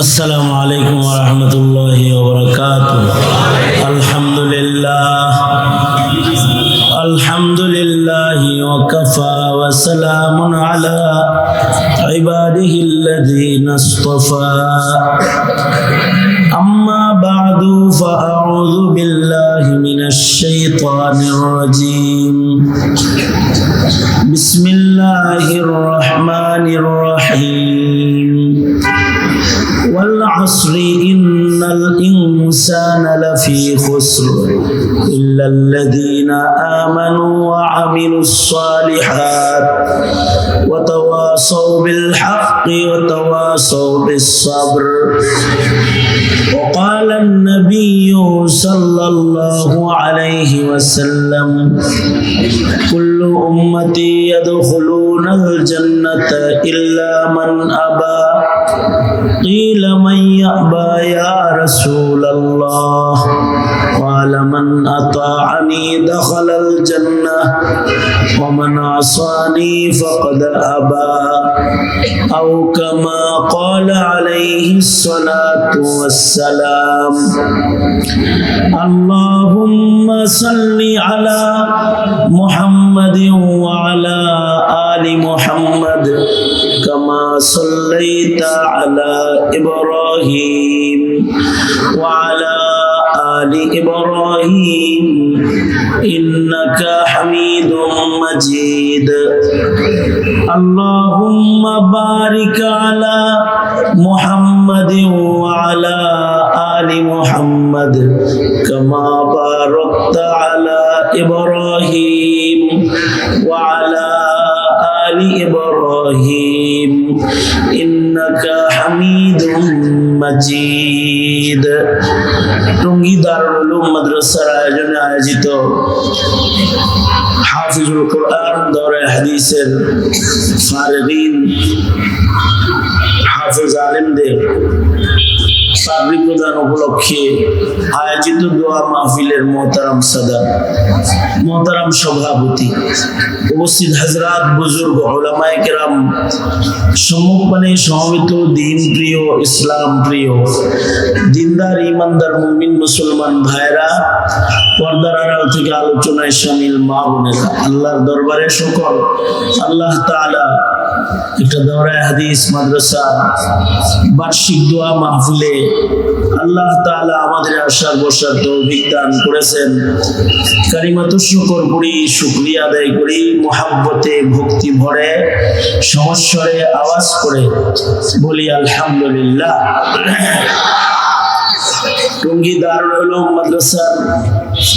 السلام عليكم ورحمة الله وبركاته. الحمد لله وكفى وسلام على عباده الذين اصطفى. أما بعد فأعوذ بالله من الشيطان الرجيم. بسم الله الرحمن الرحيم. والعصر إن الإنسان لفي خسر إلا الذين آمنوا وعملوا الصالحات وتواصوا بالحق وتواصوا بالصبر. وقال النبي صلى الله عليه وسلم: كل أمتي يدخلون الجنة إلا من أبى. قيل: من يأبى يا رسول الله؟ قال: من أطاعني دخل الجنة ومن عصاني فقد أبى. أو كما قال عليه الصلاة والسلام. اللهم صل على محمد وعلى آل محمد كما صليت على إبراهيم وعلى آل إبراهيم إنك حميد مجيد. اللهم بارك على محمد وعلى آل محمد كما باركت على إبراهيم وعلى آل إبراهيم إنك حميد مجيد. টঙ্গী দারুল উলুম মাদ্রাসার আয়োজনে আয়োজিত হাফিজুল কোরআন দৌরা হাদিসের ফারিগিন হাফেজ আলেমদের পাগড়ি প্রদান উপলক্ষে আয়োজিত দোয়া মাহফিলের মোহতারাম সাদা, মোহতারাম সভাপতি, উপস্থিত হযরত বুজুর্গ উলামায়ে কেরাম, সম্মুখপানে সমবেত দিন প্রিয়, ইসলাম প্রিয়, দিনদার ইমানদার মুমিন মুসলমান ভাইরা, পর্দার আড়াল থেকে আলোচনায় শামিল মা বোনেরা, আল্লাহর দরবারে শুকর, আল্লাহ তাআলা একটা দৌরা হাদিস মাদ্রাসা বার্ষিক দোয়া মাহফিলে আল্লাহ তাআলা আমাদের আসার বসার তৌফিক দান করেছেন। কালিমাতুশ শুকর করি, শুকরিয়া আদায় করি, মুহাব্বতে ভক্তি ভরে সমস্বরে আওয়াজ করে বলি আলহামদুলিল্লাহ। টঙ্গী দারুল উলুম মাদ্রাসার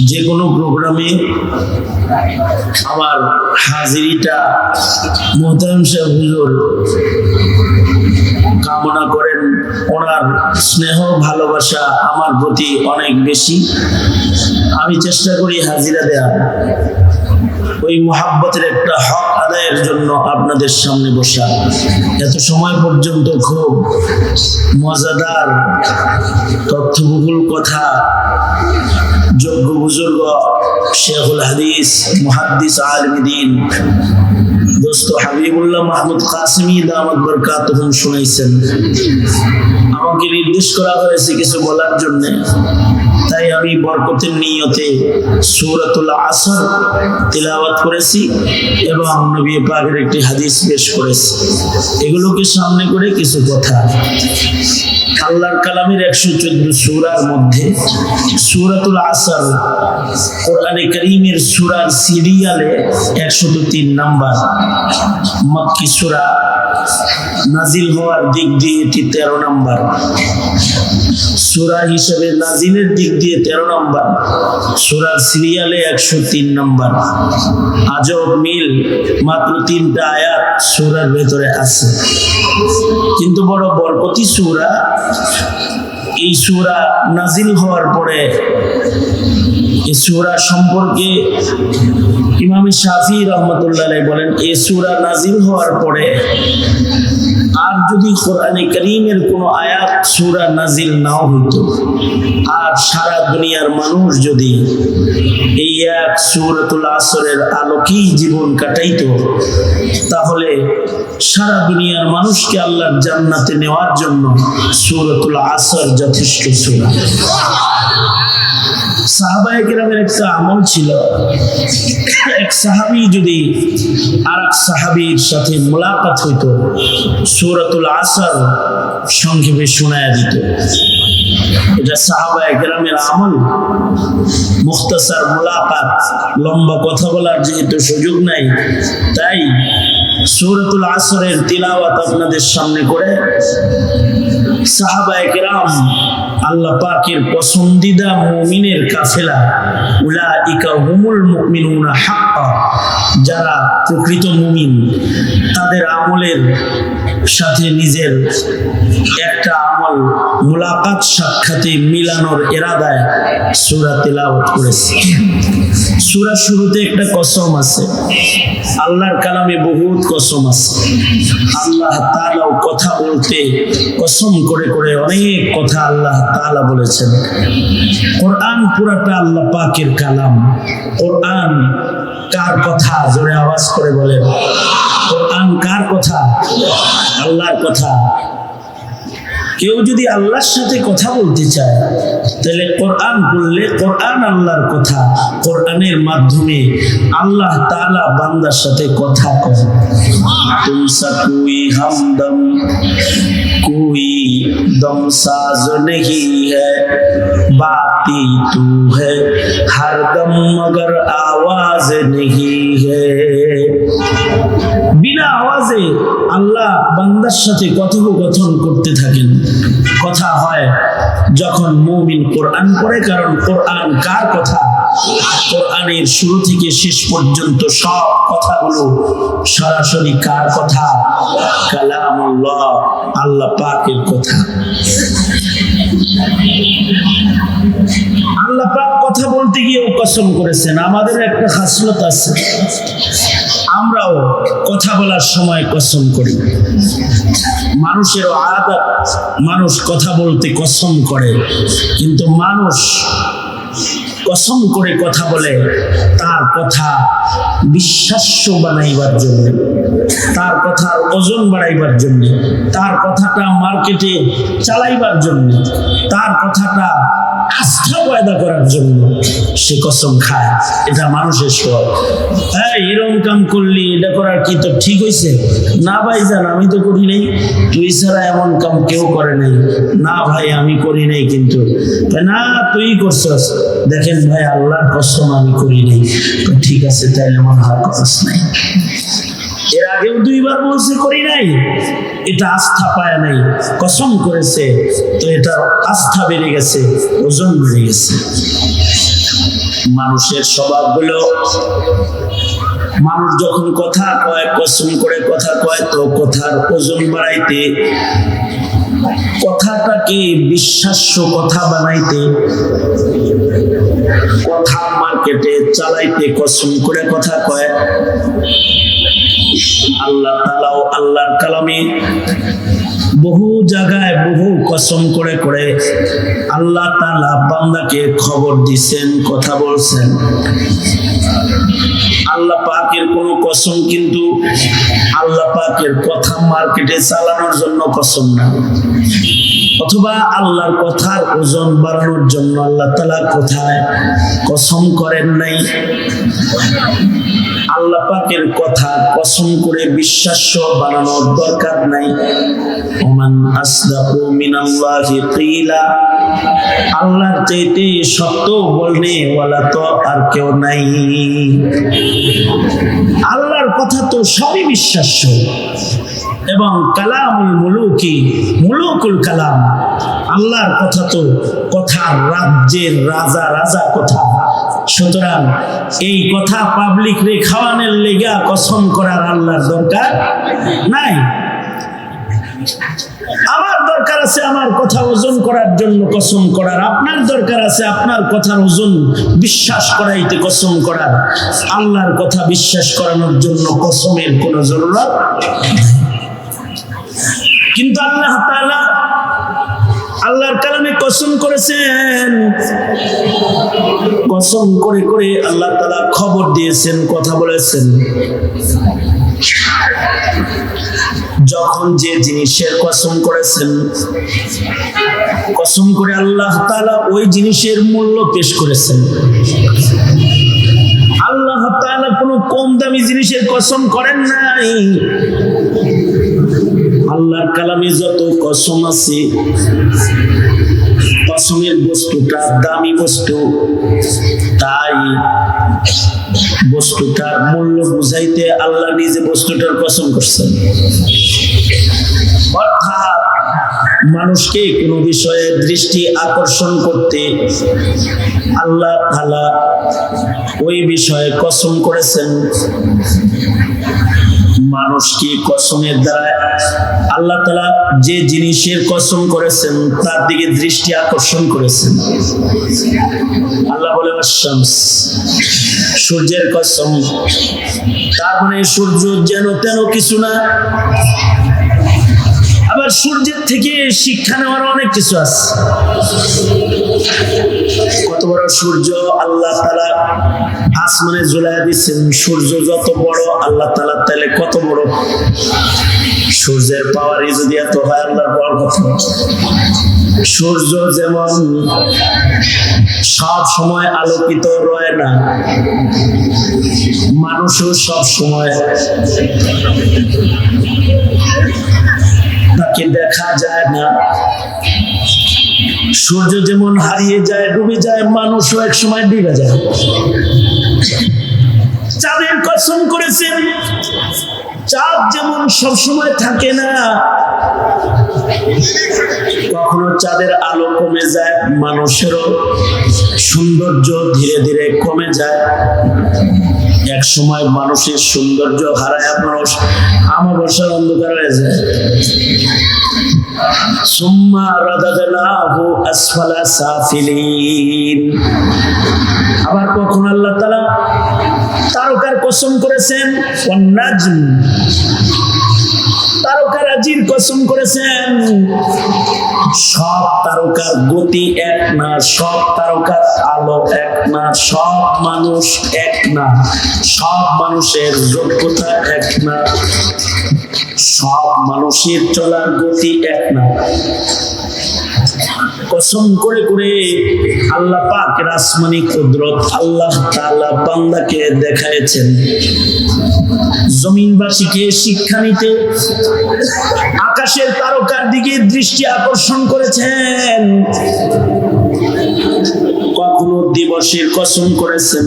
যে কোনো প্রোগ্রামে আমার হাজিরিটা মোহতারাম সাহেব হুজুর কামনা করেন। ওনার স্নেহ ভালোবাসা আমার প্রতি অনেক বেশি। আমি চেষ্টা করি হাজিরা দেওয়ার, ওই মুহাব্বতের একটা হক আদায়ের জন্য আপনাদের সামনে বসা। এত সময় পর্যন্ত খুব মজাদার তথ্যবহুল কথা যোগ্য বুজুর্গ শেখুল হাদিস মুহাদ্দিস আলিমে দ্বীন দোস্ত হাবিবুল্লাহ মাহমুদ কাসেমি দামাত বরকাতুহুম শুনাইছেন। আমাকে নির্দেশ করা হয়েছে কিছু বলার জন্য, তাই আমি বরকতের নিয়তে সূরাতুল আসর তিলাওয়াত করেছি এবং নবী পাকের একটি হাদিস পেশ করেছি। এগুলোকে সামনে করে কিছু কথা। আল্লাহর কালামের 114 সূরার মধ্যে সূরাতুল আসর কোরআনে কারীমের সূরার সিরিয়ালে 103 নাম্বার মক্কি সূরা, নাজিল হওয়ার দিক দিয়ে এটি 13 নাম্বার সূরা হিসেবে, নাজিলের দিক দিয়ে 13 নাম্বার, সূরার সিরিয়ালে 103 নাম্বার। আজব মিল, মাত্র 3টা আয়াত সূরার ভেতরে আছে, কিন্তু বড় বরকতি সূরা। এই সূরা নাজিল হওয়ার পরে এই সূরা সম্পর্কে ইমাম শাফিঈ রাহমাতুল্লাহ আলাইহি বলেন, এই সূরা নাজিল হওয়ার পরে আর যদি কোরআনে কারীমের কোনো আয়াত সূরা নাজিল নাও হইতো, আর সারা দুনিয়ার মানুষ যদি এই এক সূরাতুল আসরের আলোকেই জীবন কাটাইতো, তাহলে সারা দুনিয়ার মানুষকে আল্লাহর জান্নাতে নেওয়ার জন্য সূরাতুল আসর যথেষ্ট সূরা। সাহাবায়ে কেরামের একটা আমল ছিল, এক সাহাবী যদি আরেক সাহাবীর সাথে মুলাকাত হইতো, সূরাতুল আসর সংক্ষেপে শোনায়া দিত। এটা সাহাবায়ে কেরামের আমল। মুখতাসার মুলাকাত, লম্বা কথা বলার যেহেতু সুযোগ নাই, তাই সূরাতুল আসরের তিলাওয়াত আপনাদের সামনে করে সাহাবায়ে কেরাম, আল্লাহ পাকের পছন্দিদা মুমিনের কাফেলা, উলাইকা হুমুল মুমিনুনা হাক্কা, যারা প্রকৃত মুমিন, তাদের আমলের সাথে নিজের একটা আমল মুলাকাত সাক্ষাতে মিলানোর ইরাদায় সূরা তিলাওয়াত করেছে। সূরা শুরুতে একটা কসম আছে, আল্লাহর কালামে বহুত কসম আছে। আল্লাহ তাআলা কথা বলতে কসম করে করে অনেক কথা আল্লাহ তাআলা বলেছেন। কোরআন পুরাটা আল্লাহ পাকের কালাম। কোরআন কার কথা? জোরে আওয়াজ করে বলেন, কোরআন কার কথা? আল্লাহর কথা। কেউ যদি আল্লাহর সাথে কথা বলতে চায়, তাহলে কোরআন পড়লে কোরআন আল্লাহর কথা, কোরআনের মাধ্যমে আল্লাহ তাআলা বান্দার সাথে কথা কয়। তুমসা কোই হামদম कोई दम साज नहीं है, बाती तू है हर दम मगर आवाज नहीं है। बिना आवाजे আল্লাহ বান্দার সাথে কথোপকথন করতে থাকেন। কথা হয় যখন মুমিন কোরআন পড়ে, কারণ কোরআন কার কথা? কোরআনের শুরু থেকে শেষ পর্যন্ত সব কথাগুলো সরাসরি কার কথা? কালামুল্লাহ, আল্লাহ পাকের কথা। আল্লাহ পাক কথা বলতে গিয়ে কসম করেছেন। আমাদের একটা খাসলত আছে, আমরাও কথা বলার সময় কসম করি। মানুষেরও আদত, মানুষ কথা বলতে কসম করে, কিন্তু মানুষ কসম করে কথা বলে তার কথা বিশ্বাস্য বানাইবার জন্য, তার কথার ওজন বাড়াইবার জন্য, তার কথাটা মার্কেটে চালাইবার জন্য, তার কথাটা আস্থা পয়দা করার জন্য সে কসম খায়। এটা মানুষের স্বভাব। হ্যাঁ, এরকম কাম করলি, এটা করার কি তো ঠিক হয়েছে? না ভাই জান, আমি তো করি নাই। তুই ছাড়া এমন কাম কেউ করে নাই। না ভাই, আমি করি নাই। কিন্তু না, তুই করছস। দেখেন ভাই, আল্লাহর কসম আমি করি নাই। ঠিক আছে, তাইলে আমার হাত কস নাই। এর আগেও দুইবার বলছে করি নাই, এটা আস্থা পায় নাই। কসম করেছে তো এটা আস্থা বেড়ে গেছে, ওজন বেড়ে গেছে। মানুষের স্বভাবগুলো, মানুষ যখন কথা কয়, কসম করে কথা কয়, তো কথার ওজন বাড়াইতে, কথাটাকে বিশ্বাস্য কথা বানাইতে, কথা মার্কেটে চালাইতে কসম করে কথা কয়। আল্লাহ তাআলাও আল্লাহর কালামে বহু জায়গায় বহু কসম করে করে আল্লাহ তাআলা বান্দাকে খবর দিচ্ছেন, কথা বলছেন। আল্লাহ পাকের কোনো কসম কিন্তু আল্লাহ পাকের কথা মার্কেটে চালানোর জন্য কসম না, অথবা আল্লাহর কথার ওজন বাড়ানোর জন্য আল্লাহ তাআলা কোথায় কসম করেন নাই। আল্লাহ পাকের কথা কসম করে বিশ্বাস্য বানানোর দরকার নাই। ওমান আসদাকু মিনাল্লাহি কিলা, আল্লাহর চাইতে সত্য বলনে ওয়ালা তো আর কেউ নাই। আল্লাহর কথা তো সবই বিশ্বাস্য, এবং কালামুল মুলুকি, মুলুকুল কালাম, আল্লাহর কথা তো কথার রাজ্যের রাজা রাজা কথা। সুতরাং এই কথা পাবলিক রে খাওয়ানোর লেগা কসম করার আল্লাহর দরকার নাই। আমার দরকার আছে আমার কথা ওজন করার জন্য কসম করার, আপনার দরকার আছে আপনার কথার ওজন বিশ্বাস করাইতে কসম করার। আল্লাহর কথা বিশ্বাস করানোর জন্য কসমের কোনো জরুরত নেই। কিন্তু আল্লাহ তাআলা আল্লাহর কালামে কসম করেছেন, কসম করে করে আল্লাহ তাআলা খবর দিয়েছেন, কথা বলেছেন। যখন যে জিনিসের কসম করেছেন, কসম করে আল্লাহ তাআলা ওই জিনিসের মূল্য পেশ করেছেন। আল্লাহ তাআলা কোনো কম দামি জিনিসের কসম করেন নাই। আল্লাহর কালামে যত কসম আছে, কসমের বস্তুটা দামি বস্তু, তাই বস্তুটার মূল্য বুঝাইতে আল্লাহ নিজে বস্তুটার কসম করছেন। অর্থাৎ মানুষকে কোনো বিষয়ে দৃষ্টি আকর্ষণ করতে আল্লাহ তাআলা ওই বিষয়ে কসম করেছেন। মানুষকে কসমের দ্বারা আল্লাহ তাআলা যে জিনিসের কসম করেছেন তার দিকে দৃষ্টি আকর্ষণ করেছেন। আল্লাহ বলে শামস, সূর্যের কসম। তার মানে সূর্য যেন তেন কিছু না। আবার সূর্যের থেকে শিক্ষা নেওয়ার অনেক কিছু আছে। কত বড় সূর্য আল্লাহ তাআলা আসমানে ঝুলাইয়া দিচ্ছেন। সূর্য যত বড় আল্লাহ তাআলা তাহলে কত বড়। সূর্যের পাওয়ারই যদি এত হয়, আল্লাহর পাওয়ার কত। সূর্য যেমন সব সময় আলোকিত রয় না, মানুষও সব সময় তাকে দেখা যায় না। সূর্য যেমন হারিয়ে যায়, ডুবে যায়, মানুষও এক সময় ডুবে যায়। চাঁদের কসম করেছেন, চাঁদ যেমন সব সময় থাকে না, কখনো চাঁদের আলো কমে যায়, মানুষেরও সৌন্দর্য ধীরে ধীরে কমে যায়। এক সময় মানুষের সৌন্দর্য হারায় মানুষ আমাবস্যার অন্ধকার হয়ে যায়। সুম্মা রাদাদনাহু আসফালা সাফিলিন। আবার কখন আল্লাহ তাআলা তারকার কসম করেছেন, ওয়ান নাজম, তারকারাজির কসম করেছেন। সব তারকার গতি এক না, সব তারকার আলো এক না, সব মানুষ এক না, সব মানুষের যোগ্যতা এক না, সব মানুষের চলার গতি এক না। কসম করে করে আল্লাহ পাকের আসমানি কুদরত আল্লাহ তাআলা বান্দাকে দেখাইছেন। জমিনবাসীকে শিক্ষা নিতে আকাশের তারকার দিকে দৃষ্টি আকর্ষণ করেছেন। কখনো দিবসের কসম করেছেন,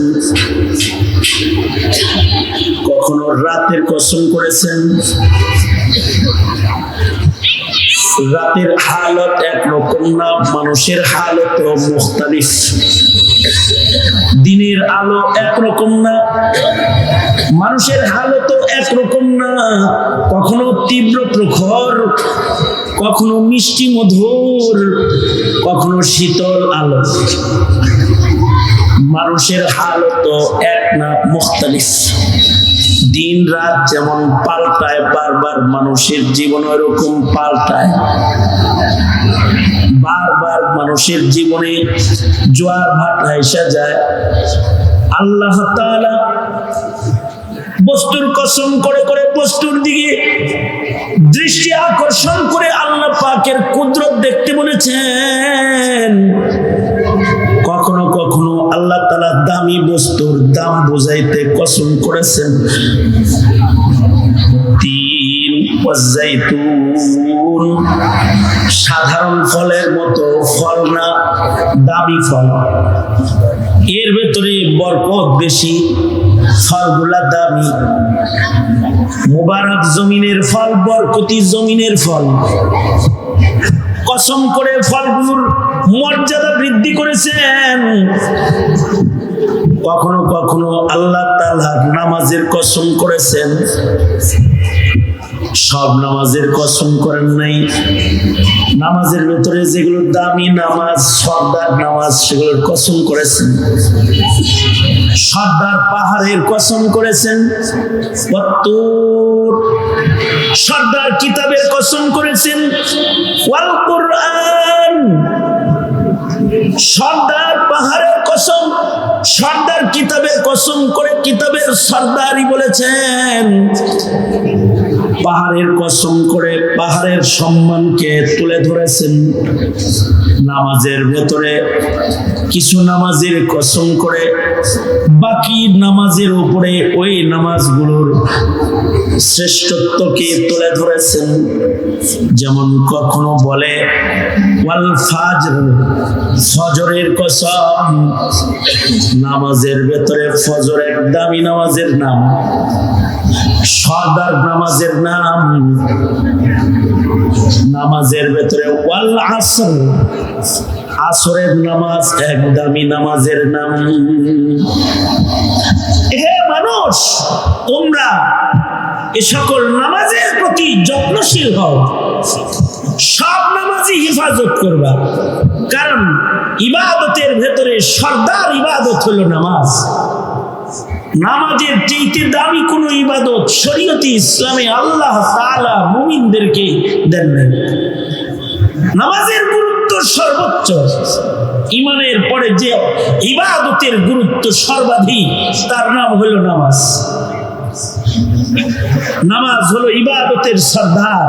কখনো রাতের কসম করেছেন। রাতের হালত একরকম না, মানুষের হালত মুখতালিফ। দিনের আলো একরকম না, মানুষের হালত একরকম না। কখনো তীব্র প্রখর, কখনো মিষ্টি মধুর, কখনো শীতল আলো। মানুষের হালত এক না, মুখতালিফ। দিন রাত যেমন পাল্টায় বারবার, মানুষের জীবন ওইরকম পাল্টায় বারবার। মানুষের জীবনে জোয়ার ভাটা এসে যায়। আল্লাহ তাআলা বস্তুর কসম করে করে বস্তুর দিকে দৃষ্টি আকর্ষণ করে আল্লাহ পাকের কুদরত দেখতে বলেছেন। কখনো কখনো আল্লাহ তাআলা দামি বস্তুর দাম বোঝাইতে কসম করেছেন। তিন ওয়া যাইতুন, সাধারণ ফলের মতো ফল না, দামি ফল। এর ভেতরে বরকত বেশি, ফলগুলা দামি। মুবারক জমিনের ফল, বরকতি জমিনের ফল। কসম করে ফলগুলোর মর্যাদা বৃদ্ধি করেছেন। কখনো কখনো আল্লাহ তাআলা নামাজের কসম করেছেন। সব নামাজের কসম করেন নাই। নামাজের ভেতরে যেগুলো দামি নামাজ, সর্দার নামাজ, সেগুলোর কসম করেছেন। সর্দার পাহাড়ের কসম করেছেন। ওয়াত্তুর, সর্দার কিতাবের কসম করেছেন। ওয়াল কুরআন, সর্দার পাহাড়ের কসম, সর্দার কিতাবের কসম করে কিতাবের সর্দারই বলেছেন। পাহাড়ের কসম করে পাহাড়ের সম্মানকে তুলে ধরেছেন। নামাজের ভেতরে কিছু নামাজের কসম করে বাকি নামাজের উপরে ওই নামাজগুলোর শ্রেষ্ঠত্বকে তুলে ধরেছেন। যেমন কখনো বলে ওয়াল ফাজর, ফজরের কসম, নামাজের ভেতরে ফজর এক দামি নামাজের নাম, সর্দার নামাজের নাম। নামাজের ভেতরে ওয়াল আসর, আসরের নামাজ এক দামি নামাজের নাম। হে মানুষ, তোমরা এ সকল নামাজের প্রতি যত্নশীল হও, সব নামাজই হেফাজত করবা, কারণ ইবাদতের ভেতরে সর্দার ইবাদত হলো নামাজ। নামাজের চাইতে দামি কোন ইবাদত শরীয়তে ইসলামে আল্লাহ তাআলা মুমিনদেরকে দেন নাই। নামাজের গুরুত্ব সর্বোচ্চ। ঈমানের পরে যে ইবাদতের গুরুত্ব সর্বাধিক তার নাম হলো নামাজ। নামাজ হলো ইবাদতের সর্দার।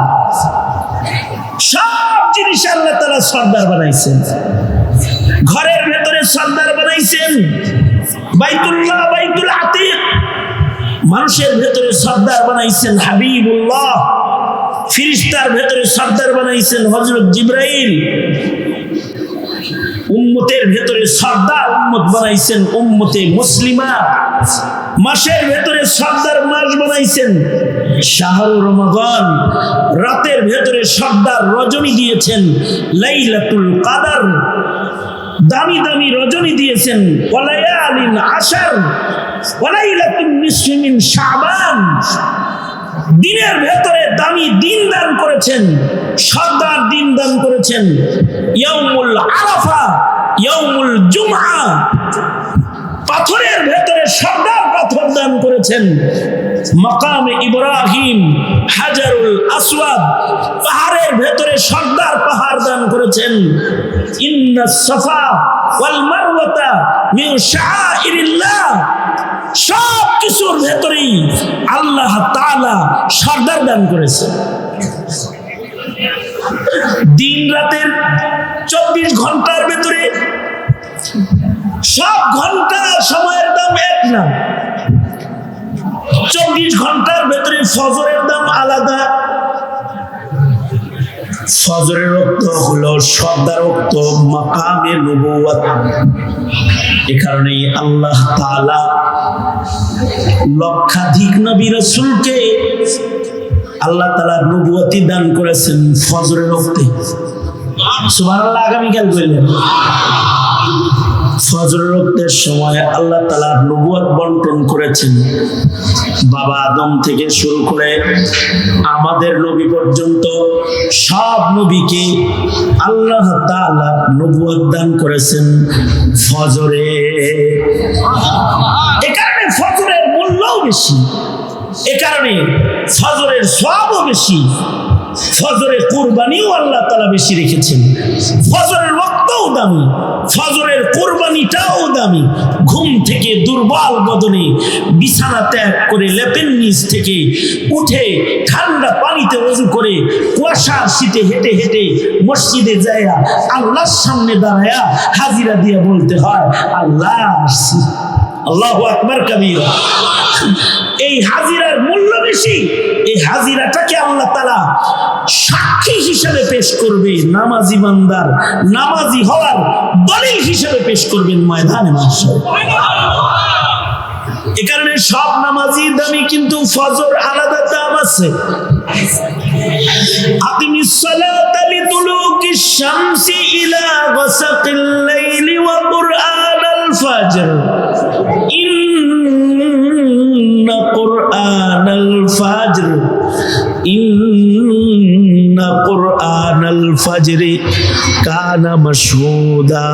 সব জিনিস আল্লাহ তাআলা সর্দার বানাইছেন। ঘরের ভেতরে সর্দার বানাইছেন বাইতুল্লাহ, বাইতুল আতিক। মানুষের ভেতরে সর্দার বানাইছেন হাবিবুল্লাহ। ফেরেশতার ভেতরে সর্দার বানাইছেন হযরত জিবরাইল। উম্মতের ভেতরে সর্দার উম্মত বানাইছেন উম্মতে মুসলিমা। মাসের ভেতরে সর্দার মাস বানাইছেন শাহরুর রমাদান। রাতের ভেতরে সর্দার রজনী দিয়েছেন লাইলাতুল কদর। দামি দামি রজনী দিয়েছেন ওয়ালায়ালিন আশর ওয়ালাইলাতুন নিসফি মিন শাবান। দিনের ভেতরে দামি দিন দান করেছেন, সর্দার দিন দান করেছেন ইয়াউমুল আরাফা, ইয়াউমুল জুমআ। পাথরের ভেতরে সর্দার পাথর দান করেছেন মাকামে ইব্রাহিম, হাজারুল আসওয়াদ। পাহাড়ের ভেতরে সর্দার পাহাড় দান করেছেন ইন্নাস সাফা ওয়াল মারওয়াতা মিন শাআইরিল্লাহ। সব কিছুর ভেতরেই আল্লাহ তাআলা সর্দার দান করেছেন। দিন রাতের 24 ঘন্টার ভেতরে সব ঘন্টা সময়ের দাম এক না। 24 ঘন্টার ভেতরে ফজরের দাম আলাদা। ফজরের রক্ত হলো সর্দার রক্ত, মাকামে নবুয়ত। এ কারণেই আল্লাহ তাআলা লক্ষাধিক নবী রাসূলকে আল্লাহ তাআলা নবুয়তি দান করেছেন ফজরের রক্তে। সুবহানাল্লাহ। আগামীকাল বললেন ফজরের রক্তের সময় আল্লাহ তাআলা নবুয়ত বন্টন করেছেন। বাবা আদম থেকে শুরু করে আমাদের নবী পর্যন্ত সব নবীকে আল্লাহ তাআলা নবুয়ত দান করেছেন ফজরে। এ কারণে ফজরের মূল্যও বেশি, এ কারণে ফজরের সওয়াবও বেশি। ফজরে কুরবানিও আল্লাহ তাআলা বেশি রেখেছেন। ফজরের ওয়াক্তও দামি, ফজরের কুরবানিটাও দামি। ঘুম থেকে দুর্বল বদনে বিছানা ত্যাগ করে লেপের নিচ থেকে উঠে ঠান্ডা পানিতে ওযু করে কুয়াশার শীতে হেঁটে হেঁটে মসজিদে যায় আল্লাহর সামনে দাঁড়ায়া হাজিরা দিয়ে বলতে হয় আল্লাহ আসছি। আল্লাহু আকবার কাবীরা। এই হাজিরার মূল্য বেশি। এই হাজিরাটাকে আল্লাহ তাআলা সাক্ষী হিসেবে পেশ করবে, নামাজি বান্দার নামাজি হওয়ার দলিল হিসেবে পেশ করবেন ময়দানে মাহশর। এ কারণে সব নামাজি দামি, কিন্তু ফজর আলাদা দাম আছে। আকিমিস সালাতা লিদুলুকিশ শামসি ইলা গাসাকিল লাইলি ওয়া কুরআনাল ফাজর ইন্না কুরআনাল ফাজর ইন্না কুরআনাল ফাজরি কানা মাশহুদা।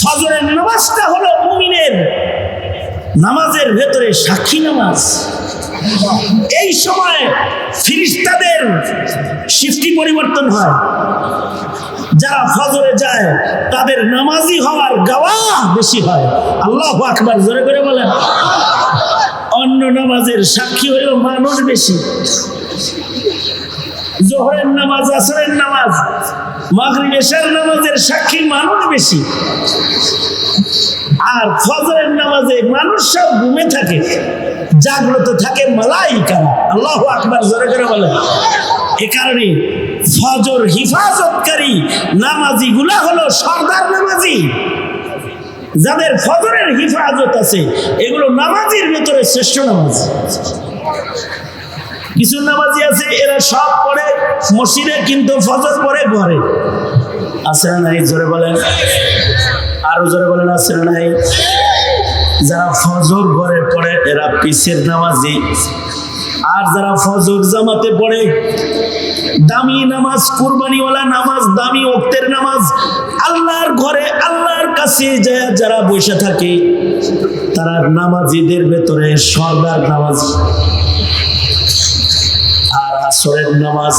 ফজরের নামাজটা হলো মুমিনের নামাজের ভেতরে সাক্ষী নামাজ। এই সময় ফেরেশতাদের শিফটি পরিবর্তন হয়। যারা ফজরে যায় তাদের নামাজি হওয়ার গাওয়া বেশি হয়। আল্লাহু আকবার, জোরে করে বলেন। অন্য নামাজের সাক্ষী হলো মানুষ বেশি। জোহরের নামাজ, আসরের নামাজ, মাগরিব এশার নামাজের সাক্ষী মানুষ বেশি। আর ফজরের নামাজে মানুষ সব ঘুমে থাকে, জাগ্রত থাকে মালাইকারা। আল্লাহু আকবার, জোরে করে বলেন। এ কারণে ফজর হিফাজতকারী নামাজি গুলা হলো সরদার নামাজি। যাদের ফজরের হিফাজত আছে এগুলো নামাজির ভেতরে শ্রেষ্ঠ নামাজ। কিছু নামাজি আছে এরা সব পড়ে মসজিদে, কিন্তু ফজর পড়ে ঘরে। আছে না নাই? জোরে বলেন, আরো জোরে বলেন, আছে না নাই? যারা ফজর ঘরে পড়ে এরা পিছের নামাজি। আর যারা ফজর জামাতে পড়ে, দামি নামাজ, কুরবানিওয়ালা নামাজ, দামি ওয়াক্তের নামাজ, আল্লাহর ঘরে আল্লাহর কাছে যারা বসে থাকে তারা নামাজিদের ভেতরে সরদার নামাজ। আর আসরের নামাজ,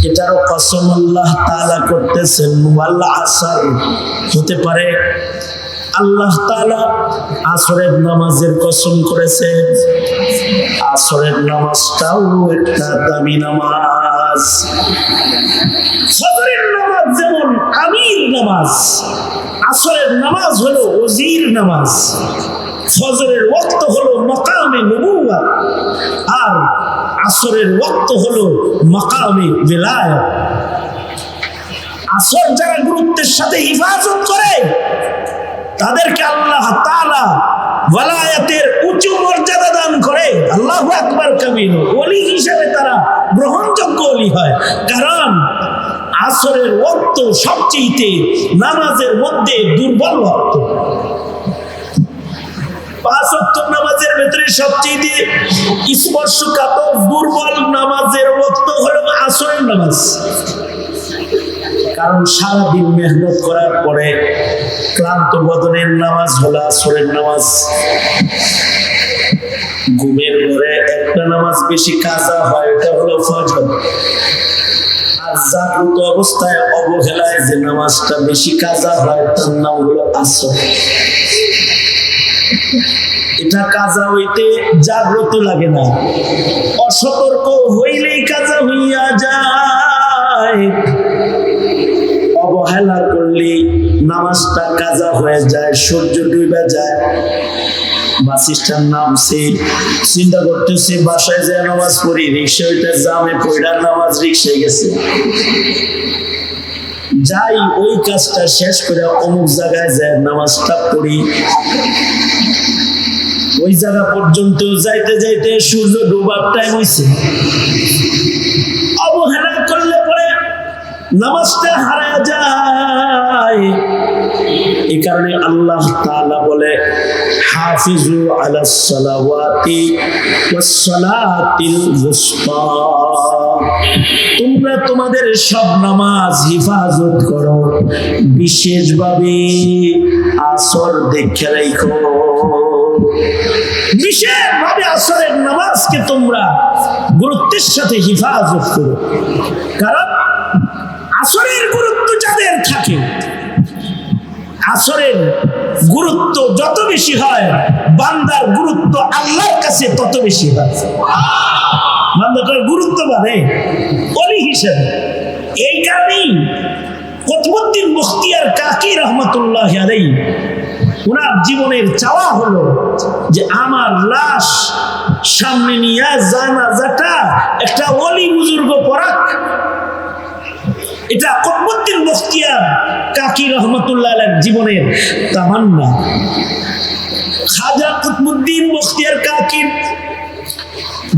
এটারও কসম আল্লাহ তাআলা করতেছেন, ওয়াল আসর। হতে পারে আল্লাহ তাআলা আসরের নামাজের কসম করেছেন। আসরের নামাজটাও একটা দামি নামাজ। ফজরের নামাজ যেমন আমির নামাজ, আসরের নামাজ হলো ওজির নামাজ। ফজরের ওয়াক্ত হলো মাকামে নবুওয়াত, আর আসরের ওয়াক্ত হলো মাকামে বিলায়াত। আসর যারা গুরুত্বের সাথে হিফাজত করে তাদেরকে আল্লাহ তাআলা ওয়ালায়াতের উঁচু মর্যাদা দান করে। আল্লাহু আকবার কাবীর। ওলি হিসেবে তারা গ্রহণযোগ্য ওলি হয়, কারণ আসরের ওয়াক্ত সবচেয়ে নামাজের মধ্যে দুর্বল ওয়াক্ত। 5 ওয়াক্ত নামাজের ভেতরে সবচেয়ে স্পর্শকাতর দুর্বল নামাজের ওয়াক্ত হলো আসরের নামাজ। কারণ সারাদিন মেহনত করার পরে ক্লান্ত বদনের নামাজ হলো আসরের নামাজ। ঘুমের ঘরে একটা নামাজ বেশি কাজা হয়, এটা হলো ফজর। আর জাগ্রত অবস্থায় অবহেলায় যে নামাজটা বেশি কাজা হয় তার নাম হলো আসর। এটা কাজা হইতে জাগ্রত লাগে না, অসতর্ক হইলেই কাজা হইয়া যায়। অবহেলা করলে নামাজটা কাজা হয়ে যায়, সূর্য ডুবে যায়। বাস স্ট্যান্ড নামছে, চিন্তা করতেছে বাসায় যায় নামাজ পড়ি, রিক্সা ওইটা জামে পড়া নামাজ রিক্সায় গেছে। যাই ওই কাজটা শেষ করে অমুক জায়গায় যায় নামাজটা পড়ি। ওই জায়গা পর্যন্ত যাইতে যাইতে সূর্য ডুবার টাইম হয়েছে। অবহেলা করলে পরে নামাজটা হারায় যায়। এই কারণে আল্লাহ তাআলা বলে, হাফিজু আলাস সালাওয়াতি ওয়াস সালাতিল উসতা। তোমরা তোমাদের সব নামাজ হিফাজত করো, বিশেষভাবে আসর দেখে রাখো। বিশেষভাবে আসরের নামাজকে তোমরা গুরুত্বের সাথে হিফাজত করো, কারণ আসরের গুরুত্ব যাদের থাকে, আসরের গুরুত্ব যত বেশি হয় বান্দার গুরুত্ব আল্লাহর কাছে তত বেশি হয়। বান্দাটার গুরুত্ব বাড়ে ওলি হিসেবে। এই কারণেই কুতুবউদ্দিন মুখতিয়ার কাকি রহমাতুল্লাহ আলাইহি, ওনার জীবনের চাওয়া হলো যে আমার লাশ সামনে নিয়ে জানাজাটা একটা ওলি বুজুর্গ পড়াক। এটা কুতুবউদ্দিন মুখতিয়ার কাকি রহমাতুল্লাহ আলাইহির জীবনের তামান্না। খাজা কুতুবউদ্দিন মুখতিয়ার কাকির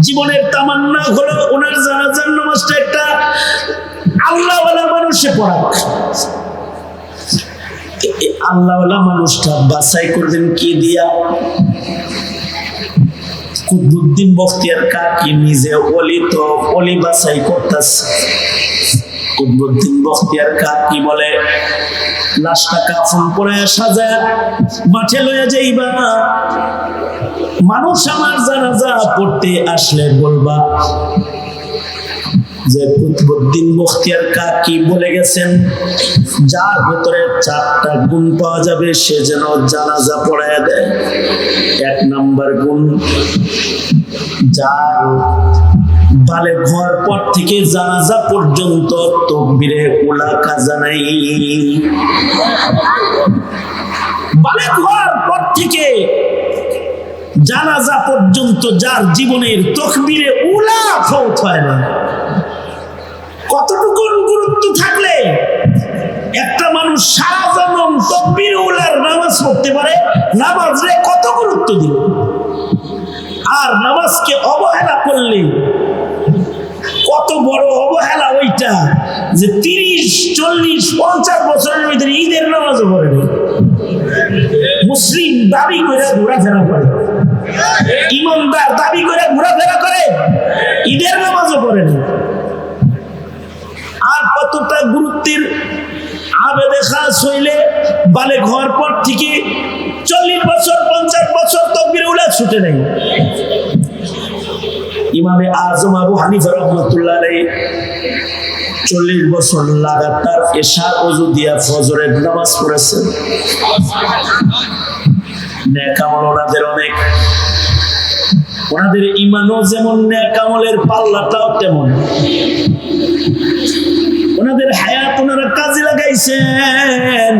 জীবনের তামান্না হলো ওনার জানাজার নামাজটা একটা আল্লাহওয়ালা মানুষে পড়াক। আল্লাহওয়ালা মানুষটা বাছাই করবেন কি দিয়া? কুতুবউদ্দিন মুখতিয়ার কাকি নিজে ওলি, তো ওলি বাছাই করতেছে। কুতুবউদ্দিন বখতিয়ার কাকি বলে, লাশটা কাফন পরে সাজায় মাঠে লয়ে যাইবা, মানুষ আমার জানাজা পড়তে আসলে বলবা যে কুতুবউদ্দিন বখতিয়ার কাকি বলে গেছেন, যার ভেতরে 4টা গুণ পাওয়া যাবে সে যেন জানাজা পড়ায় দেয়। 1 নাম্বার গুণ, যার বালেগ হওয়ার পর থেকে জানাজা পর্যন্ত তাকবীরে উলা কাজা নাই। বালেগ হওয়ার পর থেকে জানাজা পর্যন্ত যার জীবনের তাকবীরে উলা ফৌত হয় না। কতটুকু গুরুত্ব থাকলে একটা মানুষ সারা জীবন তাকবীরে উলার নামাজ পড়তে পারে? নামাজে কত গুরুত্ব দিল, আর নামাজকে অবহেলা করলে কত বড় অবহেলা ওইটা যে 30, 40, 50 বছরের ভিতরে ঈদের নামাজও পড়ে না। মুসলিম দাবি করে ঘোরাফেরা করে, ইমানদার দাবি করে ঘোরাফেরা করে, ঈদের নামাজও পড়ে না। আর কতটা গুরুত্বের আবেদে খাস হইলে বালেগ হওয়ার পর থেকে 40 বছর 50 বছর তাকবীরে উলা ছুটে নাই। ইমামে আজম আবু হানিফা রাহমাতুল্লাহ আলাইহি 40 বছর লাগাতার এশা ওযু দিয়া ফজরের নামাজ পড়েছেন। নেক আমল ওনাদের অনেক, ওনাদের ঈমানও যেমন, নেক আমলের পাল্লাটাও তেমন। ওনাদের হায়াত ওনারা কাজে লাগাইছেন,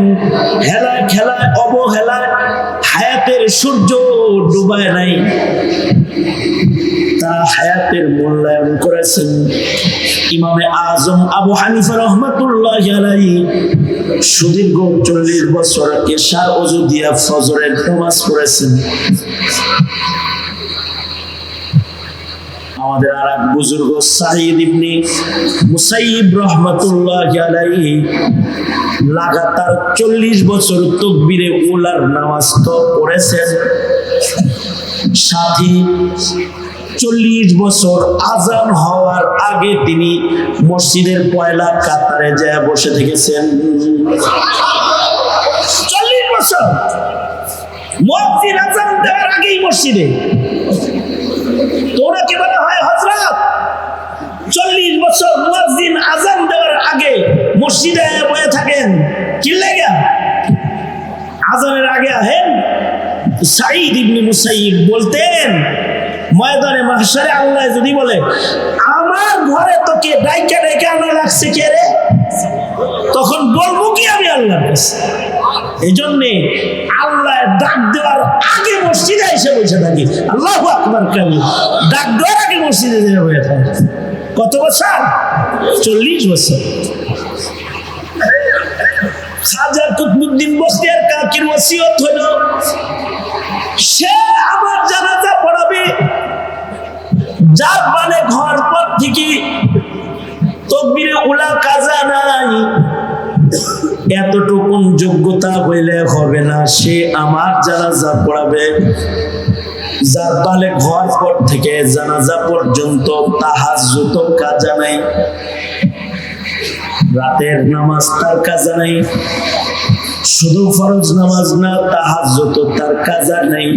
হেলায় খেলায় অবহেলায় হায়াতের সূর্য ডুবায় নাই, তারা হায়াতের মূল্যায়ন করেছেন। ইমামে আজম আবু হানিফা রাহমাতুল্লাহি আলাইহি সুদীর্ঘ 40 বছর এশার ওযু দিয়া ফজরের নামাজ পড়েছেন। আমাদের আরেক বুজুর্গ সাঈদ ইবনে মুসাইয়িব রাহমাতুল্লাহি আলাইহি লাগাতার 40 বছর তাকবীরে উলার নামাজ তো পড়েছেন, সাথে 40 বছর আজান হওয়ার আগে তিনি মসজিদের পয়লা কাতারে যায় বসে থেকেছেন। 40 বছর মুয়াজ্জিন আজান দেওয়ার আগেই মসজিদে। তোরা কি বলা হয় হযরত 40 বছর মুয়াজ্জিন আজান দেওয়ার আগে মসজিদে বসে থাকেন কি লাগা? আজানের আগে আহেন। সাঈদ ইবনে মুসাইয়িব বলতেন, ময়দানে মাহশারে আল্লাহ যদি বলে আমার ঘরে তোকে ডাইকা ডাইকা আনা লাগছে কে রে, তখন বলবো কি আমি আল্লাহর কাছে? এই জন্যে আল্লাহ ডাক দেওয়ার আগে মসজিদে এসে বসে থাকি। আল্লাহু আকবার কাবীর, ডাক দেওয়ার আগে মসজিদে এসে বসে থাকি। কত বছর? 40 বছর। খাজা কুতুবউদ্দিন বখতিয়ার কাকির ওসিয়ত হলো সে আমার জানাজা পড়াবে যার বালেগ হওয়ার পর থেকে তাকবীরে উলা কাজা নাই। এতটুকুন যোগ্যতা হইলে হবে না, সে আমার জানাজা পড়াবে। যার বালেগ হওয়ার পর থেকে জানাজা পর্যন্ত তাহাজ্জুদ কাজা নাই, রাতের নামাজ তার কাজা নাই, শুধু ফরজ নামাজ না তাহাজ্জুদ তার কাজা নাই।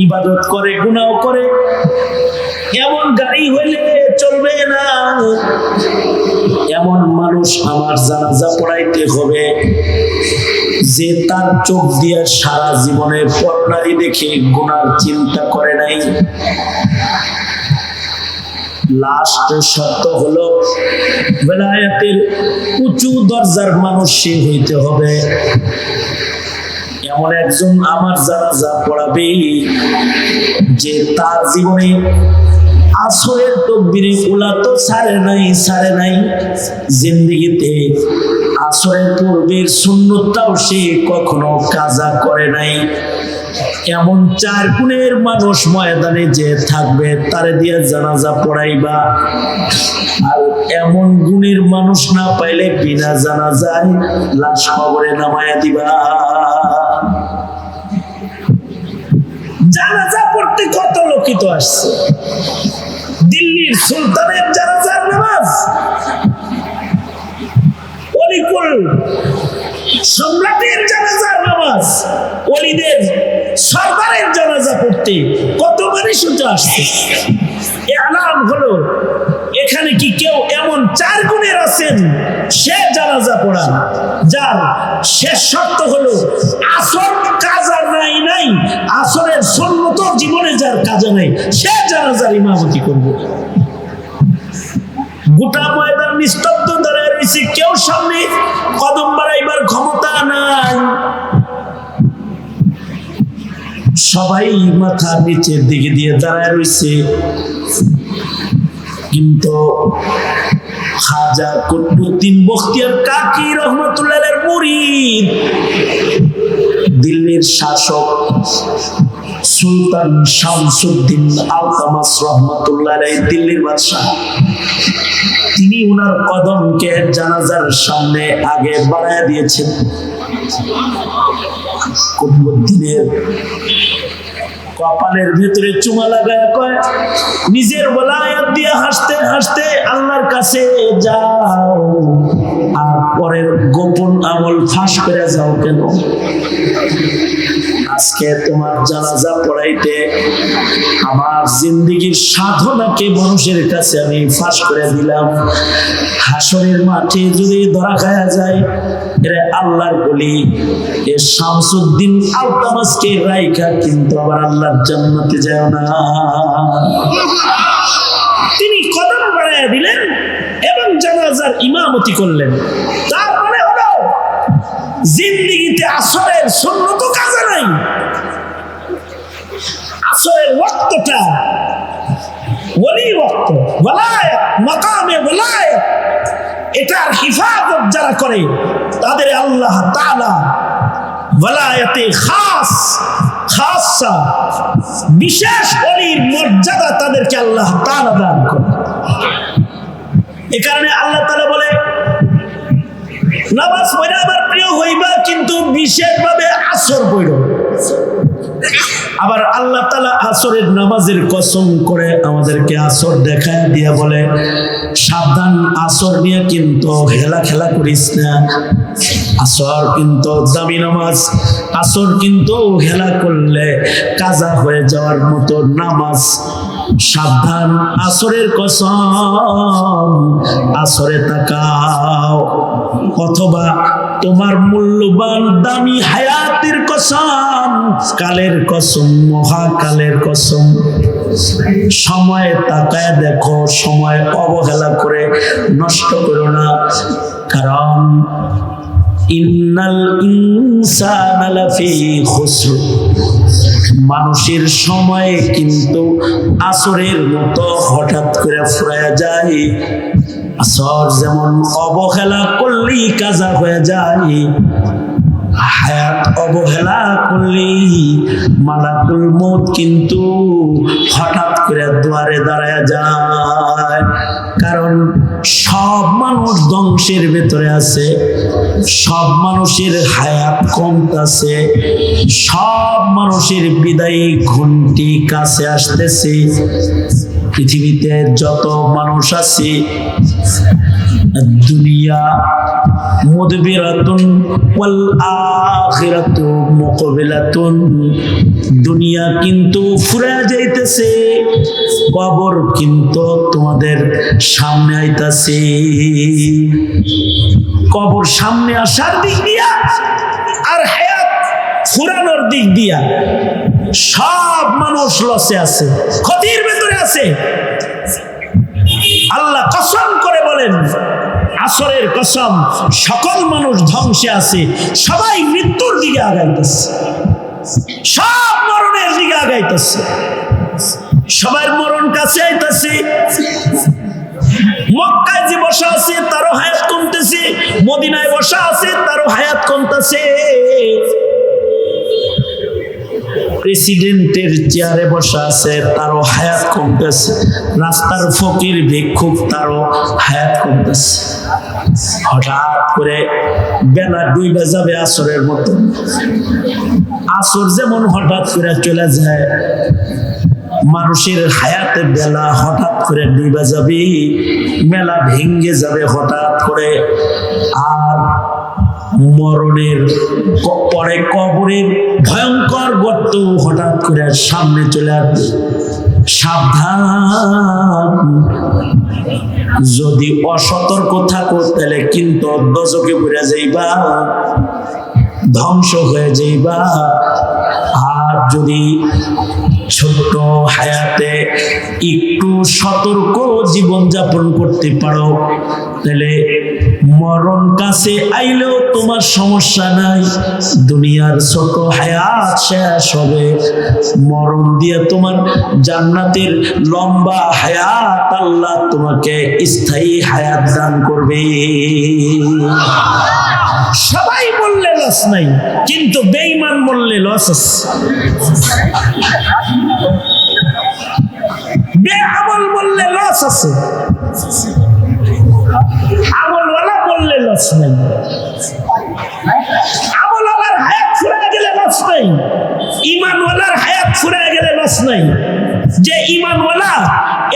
ইবাদত করে, গুনাহ করে, এমন গাড়ি হইলে চলবে না। এমন মানুষ আমার জানাজা পড়াইতে হবে যে তার চোখ দিয়ে সারা জীবনে পর্নারী দেখে গুনার চিন্তা করে নাই। লাস্ট শর্ত হলো বেলায়েতের উঁচু দরজার মানুষ সে হইতে হবে। এমন একজন আমার জানাজা পড়াবে যে তার জীবনে আসরের তাকবীরে উলা তো ছাড়ে নাই, জিন্দেগিতে আসরের পূর্বের সুন্নতটাও সে কখনো কাজা করে নাই। এমন 4 গুণের মানুষ ময়দানে যে থাকবে তারে দিয়ে জানাজা পড়াইবা। আর এমন গুণের মানুষ না পাইলে বিনা জানাজায় লাশ কবরে নামায়া দিবা। জানাজা পড়তে কত লোকিত আসছে। দিল্লির সুলতানের জানাজার নামাজ নামাজ, অলিকুল সম্রাটের জানাজার নামাজ, অলিদের সরদারের জানাজা পড়তে কত মানুষ আসছে। এলান হলো এখানে কি কেউ এমন 4 গুণের আছেন সে জানাজা পড়ান, যার শেষ শর্ত হলো আসর কাজা নাই, আসরের সুন্নত জীবনে যার কাজা নাই সে জানাজার ইমামতি করবে। গোটা ময়দান নিস্তব্ধ দাঁড়ায় রয়েছে, কেউ সামনে কদম বাড়াইবার ক্ষমতা নাই, সবাই মাথা নিচের দিকে দিয়ে দাঁড়ায় রয়েছে। কিন্তু খাজা কুতুবউদ্দিন বখতিয়ার কাকি রহমাতুল্লাহের মুরিদ, দিল্লির শাসক সুলতান শামসুদ্দিন আলতামাস রহমাতুল্লাহ দিল্লির বাদশাহ, তিনি উনার কদমকে জানাজার সামনে আগে বাড়ায় দিয়েছেন। কুতুবউদ্দিনের কপালের ভিতরে চুমা লাগায় কয়, নিজের বলায়াত দিয়ে হাসতে হাসতে আল্লাহর কাছে যাও, আর পরের গোপন আমল ফাঁস করে যাও কেন? আজকে তোমার জানাজা পড়াইতে আমার জিন্দেগীর সাধনাকে মানুষের কাছে আমি ফাঁস করে দিলাম। হাসরের মাঠে যদি ধরা খায়া যায়, এরা আল্লাহর বলি এ শামসুদ্দিন আলতামাসকে রাইখা কিন্তু আবার আল্লাহর জান্নাতে যায় না। তিনি কদম বাড়াইয়া দিলেন এবং জানাজার ইমামতি করলেন। তার মানে হলো জিন্দেগিতে আসরের সুন্নত কাজে নাই, আসরের ওয়াক্তটা ওলি ওয়াক্ত, ওয়ালায়াত, মাকামে ওয়ালায়াত, এটার হিফাজত যারা করে তাদের আল্লাহ তাআলা ওয়ালায়াতে খাসা বিশেষ ওলির মর্যাদা তাদেরকে আল্লাহ তাআলা দান করে। এই কারণে আল্লাহ তাআলা বলে, নামাজ পড়া আমার প্রিয় হইবা, কিন্তু বিশেষভাবে আসর পড়ো। আবার আল্লাহ তাআলা আসরের নামাজের কসম করে আমাদেরকে আসর দেখায় দিয়া বলে, সাবধান, আসর নিয়ে কিন্তু খেলা করিস না। আসর কিন্তু দামি নামাজ, আসর কিন্তু খেলা করলে কাজা হয়ে যাওয়ার মতো নামাজ। সাবধান, আসরের কসম, আসরে তাকাও। অথবা তোমার মূল্যবান দামি হায়াতের কসম, কালের কসম, মহাকালের কসম, সময় তাকায় দেখো, সময় অবহেলা করে নষ্ট করো না। কারণ ইন্নাল ইনসানা লাফি খুসর, মানুষের সময় কিন্তু আসরের মতো হঠাৎ করে ফুরায়া যায়। আসর যেমন অবহেলা করলেই কাজা হয়ে যায়, হায়াত অবহেলা করলেই মালাকুল মউত কিন্তু হঠাৎ করে দুয়ারে দাঁড়ায় যায়। কারণ সব মানুষ ধ্বংসের ভেতরে আছে, সব মানুষের হায়াত কমতেছে, সব মানুষের বিদায়ী ঘন্টি কাছে আসতেছে। পৃথিবীতে যত মানুষ আছে, দুনিয়া মুদবিরাতুন ওয়াল আখিরাতু মুকবিলাতুন, দুনিয়া কিন্তু ফুরায়া যাইতেছে, কবর কিন্তু তোমাদের সামনে আইতাছে। কবর সামনে আসার দিক দিয়া আর হায়াত ফুরানোর দিক দিয়া সব মানুষ লসে আছে, ক্ষতির ভেতরে আছে। আল্লাহ কসম করে বলেন, আসরের কসম, সকল মানুষ ধ্বংসে আছে, সবাই মৃত্যুর দিকে আগাইতেছে, সব মরণের দিকে আগাইতেছে, সবার মরণ কাছে আইতেছে। মক্কায় যে বসা আছে তারও হায়াত কমতেছে, মদিনায় বসা আছে তারও হায়াত কমতেছে, প্রেসিডেন্টের চেয়ারে বসা আছে তারও হায়াত কমতেছে, রাস্তার ফকির ভিক্ষুক তারও হায়াত কমতেছে। হঠাৎ করে বেলা ডুইবা যাবে আসরের মতো, আসর যেমন হঠাৎ করে চলে যায়, মানুষের হায়াতে বেলা হঠাৎ করে ডুবে যাবে, মেলা ভেঙ্গে যাবে হঠাৎ করে, আর মরণের পরে কবরের ভয়ঙ্কর গর্ত হঠাৎ করে সামনে চলে আসবে। সাবধান, যদি অসতর্ক থাকো তাহলে কিন্তু দজকে পড়ে যাইবা, ধ্বংস হয়ে যাইবা। আর যদি ছোট্ট হায়াতে একটু সতর্ক জীবনযাপন করতে পারো তাহলে মরণ কাছে আইলেও তোমার সমস্যা নাই। দুনিয়ার ছোট হায়াত শেষ হবে, মরণ দিয়ে তোমার জান্নাতের লম্বা হায়াত আল্লাহ তোমাকে স্থায়ী হায়াত দান করবে। সবাই বললে লস নাই, কিন্তু বেঈমান বললে লস আছে। বেআমল বললে লস আছে, আমলওয়ালা বললে লস নাই। আমলওয়ালার হায়াত ফুরায় গেলে লস নাই, ঈমানওয়ালার হায়াত ফুরায় গেলে লস নাই। যে ঈমানওয়ালা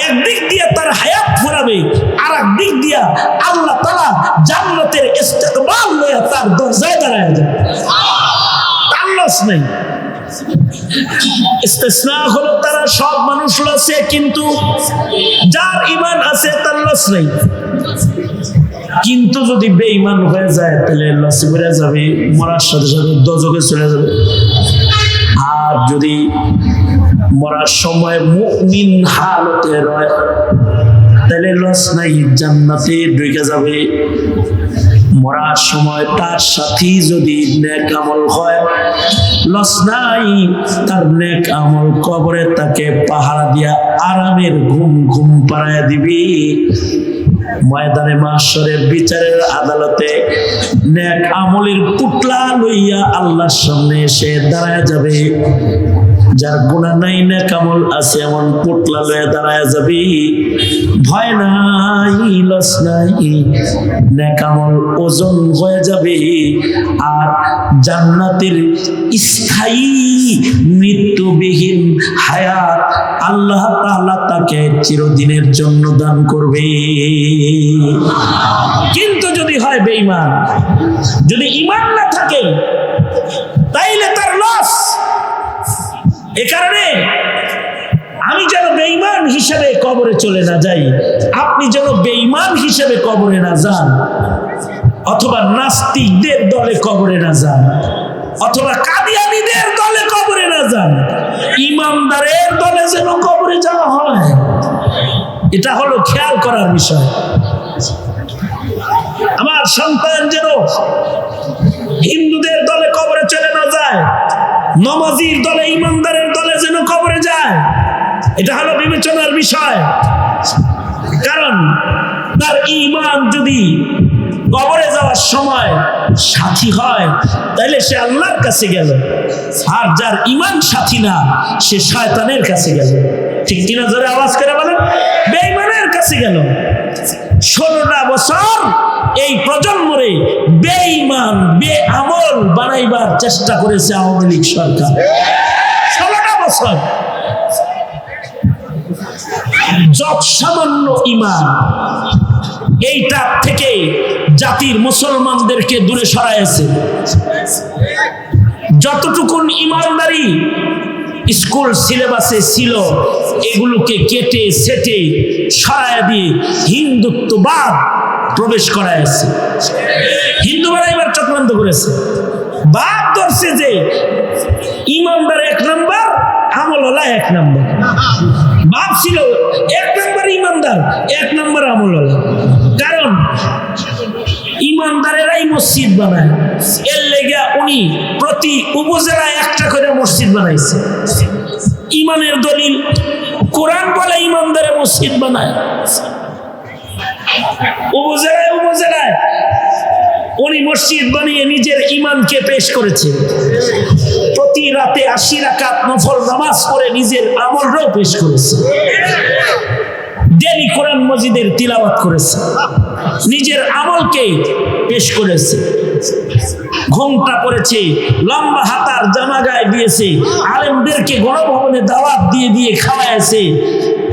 একদিক দিয়ে তার হায়াত ফুরাবে, আর একদিক দিয়া আল্লাহ তাআলা জান্নাতের ইস্তেকবাল লইয়া তার দরজায় দাঁড়ায় যাবে, তার লস নাই। ইস্তেসনা হলো তারা সব মানুষ লসে, কিন্তু যার ঈমান আছে তার লস নাই। কিন্তু যদি বেঈমান হয়ে যায় তাহলে লসে পড়ে যাবে, মরার সাথে সাথে দোজখে চলে যাবে। আর যদি মরার সময় মুমিন হালতে রয় তাহলে লস নাই, জান্নাতে ঢুকে যাবে। মরার সময় তার সাথী যদি নেক আমল হয় লস নাই, তার নেক আমল কবরে তাকে পাহারা দিয়া আরামের ঘুম ঘুম পাড়ায় দিবি। ময়দানে মাহশরের বিচারের আদালতে নেক আমলের পুতলা লইয়া আল্লাহর সামনে এসে দাঁড়ায় যাবে। যার গুনাহ নাই নেক আমল আছে এমন পুতলা লইয়া দাঁড়ায় যাবি। ভয় নাই, লস নাই, নেক আমল ওজন হয়ে যাবে। আর জান্নাতের স্থায়ী মৃত্যুবিহীন হায়াত আল্লাহ তাআলা তাকে চিরদিনের জন্য দান করবে। কিন্তু যদি হয় বেঈমান, যদি ঈমান না থাকে তাইলে তার লস। এ কারণে আমি যেন বেঈমান হিসেবে কবরে চলে না যাই, আপনি যেন বেঈমান হিসেবে কবরে না যান, অথবা নাস্তিকদের দলে কবরে না যান, অথবা কাদিয়ানীদের দলে কবরে না যান, ইমানদারের দলে যেন কবরে যাওয়া হয়। এটা হলো খেয়াল করার বিষয়। আমার সন্তান যেন হিন্দুদের দলে কবরে চলে না যায়, নমাজির দলে ইমানদারের দলে যেন কবরে যায়, এটা হলো বিবেচনার বিষয়। কারণ তার ঈমান যদি কবরে যাওয়ার সময় সাথী হয় তাহলে সে আল্লাহর কাছে গেল, আর যার ঈমান সাথী না সে শয়তানের কাছে গেল। ঠিক কিনা? জোরে আওয়াজ করে বলেন। বেঈমানের কাছে গেল। 16টা বছর এই প্রজন্মরে বেঈমান বেআমল বানাইবার চেষ্টা করেছে আওয়ামী লীগ সরকার। 16টা বছর যত সামান্য ঈমান, এইটা থেকে জাতির মুসলমানদেরকে দূরে সরাইছে। যতটুকুন ঈমানদারি স্কুল সিলেবাসে ছিল এগুলোকে কেটে সেটে সরাইয়া দিয়ে হিন্দুত্ববাদ প্রবেশ করাইছে। হিন্দুরা এবার চক্রান্ত করেছে, বাদ ধরছে যে ঈমানদার 1 নাম্বার, আমলওয়ালা 1 নাম্বার। বাপ ছিল 1 নাম্বার ঈমানদার, 1 নাম্বার আমলওয়ালা। কারণ ঈমানদারেরাই মসজিদ বানায়, এর লেগে উনি প্রতি উপজেলায় একটা করে মসজিদ বানাইছে। ঈমানের দলিল কোরআন বলে ঈমানদারে মসজিদ বানায়। উপজেলায় উপজেলায় উনি মসজিদ বানিয়ে নিজের ঈমানকে পেশ করেছে। প্রতি রাতে 80 রাকাত নফল নামাজ পড়ে নিজের আমলটাও পেশ করেছে। ডেলি কোরআন মজিদের তিলাওয়াত করেছে, নিজের আমলকে পেশ করেছে। ঘোমটা পড়েছে, লম্বা হাতার জামা গায়ে দিয়েছে, আলেমদেরকে গণভবনে দাওয়াত দিয়ে দিয়ে খাওয়াইছে,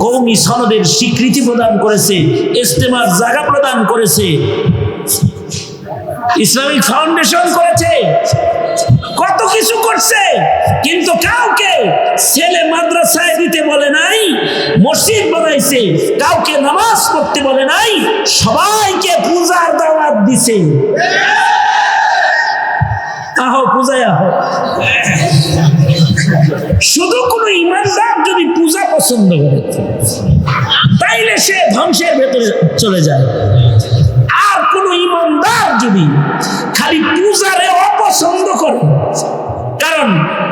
কওমি সনদের স্বীকৃতি প্রদান করেছে, ইজতেমার জায়গা প্রদান করেছে, ইসলামিক ফাউন্ডেশন করেছে, কত কিছু করছে, কিন্তু কাউকে ছেলে মাদ্রাসায় দিতে বলে নাই, মসজিদ বানাইছে, কাউকে নামাজ পড়তে বলে নাই, সবাইকে পূজার দাওয়াত দিছে। আহো পূজায় আহো। শুধু কোন ইমানদার যদি পূজা পছন্দ করে তাইলে সে ধ্বংসের ভেতরে চলে যায়। আর কোন ইমানদার যদি খালি পূজারে অপছন্দ করে, কারণ